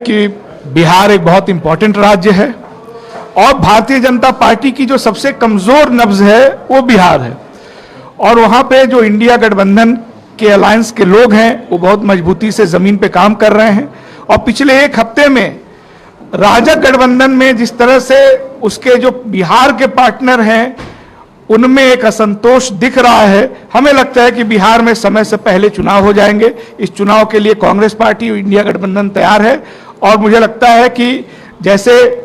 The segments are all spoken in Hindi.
कि बिहार एक बहुत इंपॉर्टेंट राज्य है और भारतीय जनता पार्टी की जो सबसे कमजोर नब्ज है वो बिहार है। और वहां पे जो इंडिया गठबंधन के अलायंस के लोग हैं वो बहुत मजबूती से जमीन पे काम कर रहे हैं। और पिछले एक हफ्ते में राजग गठबंधन में जिस तरह से उसके जो बिहार के पार्टनर हैं उनमें एक असंतोष दिख रहा है। हमें लगता है कि बिहार में समय से पहले चुनाव हो जाएंगे। इस चुनाव के लिए कांग्रेस पार्टी और इंडिया गठबंधन तैयार है और मुझे लगता है कि जैसे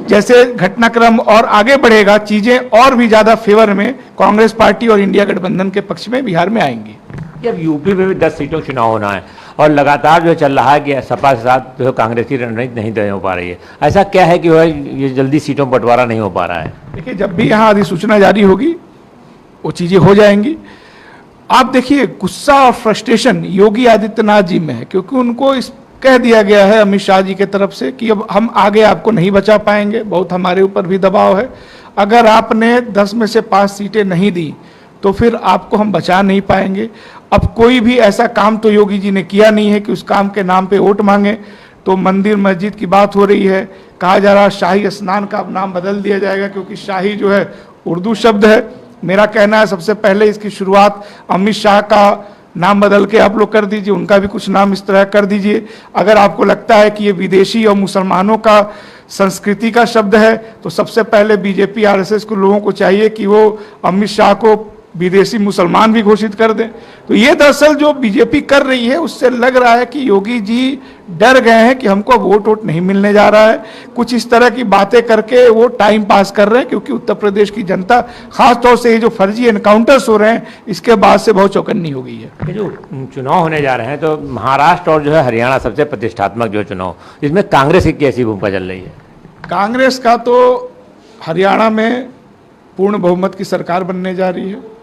जैसे घटनाक्रम और आगे बढ़ेगा चीजें और भी ज्यादा फेवर में कांग्रेस पार्टी और इंडिया गठबंधन के पक्ष में बिहार में आएंगी। जब यूपी में भी 10 सीटों चुनाव होना है और लगातार जो चल रहा है कि सपा के साथ जो कांग्रेस की रणनीति नहीं तय हो पा रही है, ऐसा क्या है कि ये जल्दी सीटों बंटवारा नहीं हो पा रहा है? देखिए, जब भी यहाँ अधिसूचना जारी होगी वो चीजें हो जाएंगी। आप देखिए, गुस्सा और फ्रस्ट्रेशन योगी आदित्यनाथ जी में है क्योंकि उनको इस कह दिया गया है अमित शाह जी के तरफ से कि अब हम आगे आपको नहीं बचा पाएंगे, बहुत हमारे ऊपर भी दबाव है। अगर आपने 10 में से 5 सीटें नहीं दी तो फिर आपको हम बचा नहीं पाएंगे। अब कोई भी ऐसा काम तो योगी जी ने किया नहीं है कि उस काम के नाम पे वोट मांगे। तो मंदिर मस्जिद की बात हो रही है, कहा जा रहा है शाही स्नान का नाम बदल दिया जाएगा क्योंकि शाही जो है उर्दू शब्द है। मेरा कहना है सबसे पहले इसकी शुरुआत अमित शाह का नाम बदल के आप लोग कर दीजिए, उनका भी कुछ नाम इस तरह कर दीजिए। अगर आपको लगता है कि ये विदेशी और मुसलमानों का संस्कृति का शब्द है तो सबसे पहले बीजेपी आरएसएस को लोगों को चाहिए कि वो अमित शाह को विदेशी मुसलमान भी घोषित कर दें। तो ये दरअसल जो बीजेपी कर रही है उससे लग रहा है कि योगी जी डर गए हैं कि हमको अब वोट नहीं मिलने जा रहा है। कुछ इस तरह की बातें करके वो टाइम पास कर रहे हैं क्योंकि उत्तर प्रदेश की जनता, खासतौर से ये जो फर्जी एनकाउंटर्स हो रहे हैं इसके बाद से बहुत चौकन्नी हो गई है। जो चुनाव होने जा रहे हैं तो महाराष्ट्र और जो है हरियाणा सबसे प्रतिष्ठात्मक जो चुनाव, इसमें कांग्रेस की कैसी भूमिका चल रही है? कांग्रेस का तो हरियाणा में पूर्ण बहुमत की सरकार बनने जा रही है।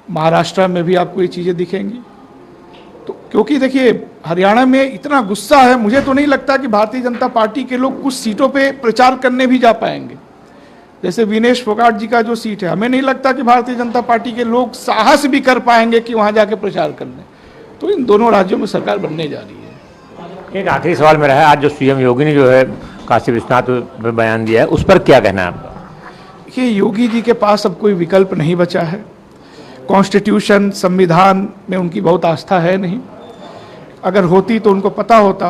महाराष्ट्र में भी आपको ये चीज़ें दिखेंगी। तो क्योंकि देखिए, हरियाणा में इतना गुस्सा है, मुझे तो नहीं लगता कि भारतीय जनता पार्टी के लोग कुछ सीटों पे प्रचार करने भी जा पाएंगे। जैसे विनेश फोगाट जी का जो सीट है, हमें नहीं लगता कि भारतीय जनता पार्टी के लोग साहस भी कर पाएंगे कि वहाँ जाके प्रचार करने। तो इन दोनों राज्यों में सरकार बनने जा रही है। एक आखिरी सवाल मेरा है, आज जो सीएम योगी ने जो है काशी विश्वनाथ में बयान दिया है उस पर क्या कहना है आपका? देखिए, योगी जी के पास अब कोई विकल्प नहीं बचा है। कॉन्स्टिट्यूशन, संविधान में उनकी बहुत आस्था है नहीं। अगर होती तो उनको पता होता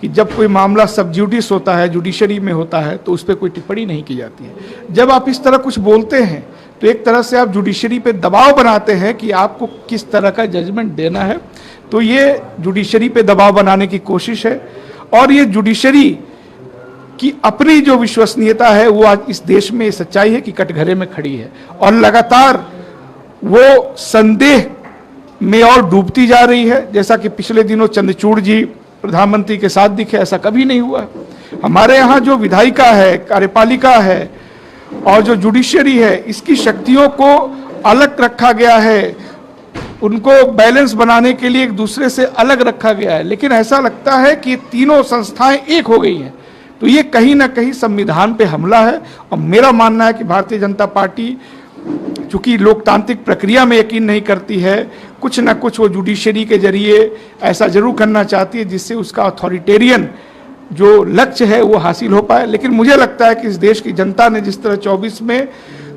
कि जब कोई मामला सब जुडिस होता है, जुडिशरी में होता है, तो उस पर कोई टिप्पणी नहीं की जाती है। जब आप इस तरह कुछ बोलते हैं तो एक तरह से आप जुडिशरी पे दबाव बनाते हैं कि आपको किस तरह का जजमेंट देना है। तो ये जुडिशरी पे दबाव बनाने की कोशिश है और ये जुडिशरी की अपनी जो विश्वसनीयता है वो आज इस देश में सच्चाई है कि कटघरे में खड़ी है और लगातार वो संदेह में और डूबती जा रही है। जैसा कि पिछले दिनों चंद्रचूड़ जी प्रधानमंत्री के साथ दिखे, ऐसा कभी नहीं हुआ। हमारे यहाँ जो विधायिका है, कार्यपालिका है और जो जुडिशरी है, इसकी शक्तियों को अलग रखा गया है, उनको बैलेंस बनाने के लिए एक दूसरे से अलग रखा गया है। लेकिन ऐसा लगता है कि तीनों संस्थाएं एक हो गई हैं। तो ये कहीं ना कहीं संविधान पे हमला है और मेरा मानना है कि भारतीय जनता पार्टी चूंकि लोकतांत्रिक प्रक्रिया में यकीन नहीं करती है, कुछ ना कुछ वो जुडिशरी के जरिए ऐसा जरूर करना चाहती है जिससे उसका अथॉरिटेरियन जो लक्ष्य है वो हासिल हो पाए। लेकिन मुझे लगता है कि इस देश की जनता ने जिस तरह 24 में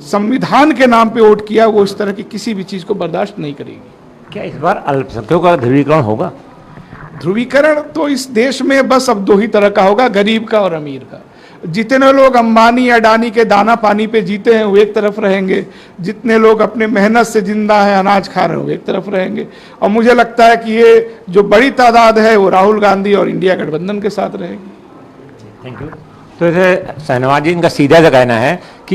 संविधान के नाम पे वोट किया, वो इस तरह की किसी भी चीज को बर्दाश्त नहीं करेगी। क्या इस बार अल्पसंख्यकों का ध्रुवीकरण होगा? ध्रुवीकरण तो इस देश में बस अब 2 ही तरह का होगा, गरीब का और अमीर का। जितने लोग अंबानी अडानी के दाना पानी पे जीते हैं वो एक तरफ रहेंगे, जितने लोग अपने मेहनत से जिंदा हैं, अनाज खा रहे हैं, वो एक तरफ रहेंगे। और मुझे लगता है कि ये जो बड़ी तादाद है वो राहुल गांधी और इंडिया गठबंधन के साथ रहेगी। Thank you. तो जैसे शहनवाज जी, इनका सीधा सा कहना है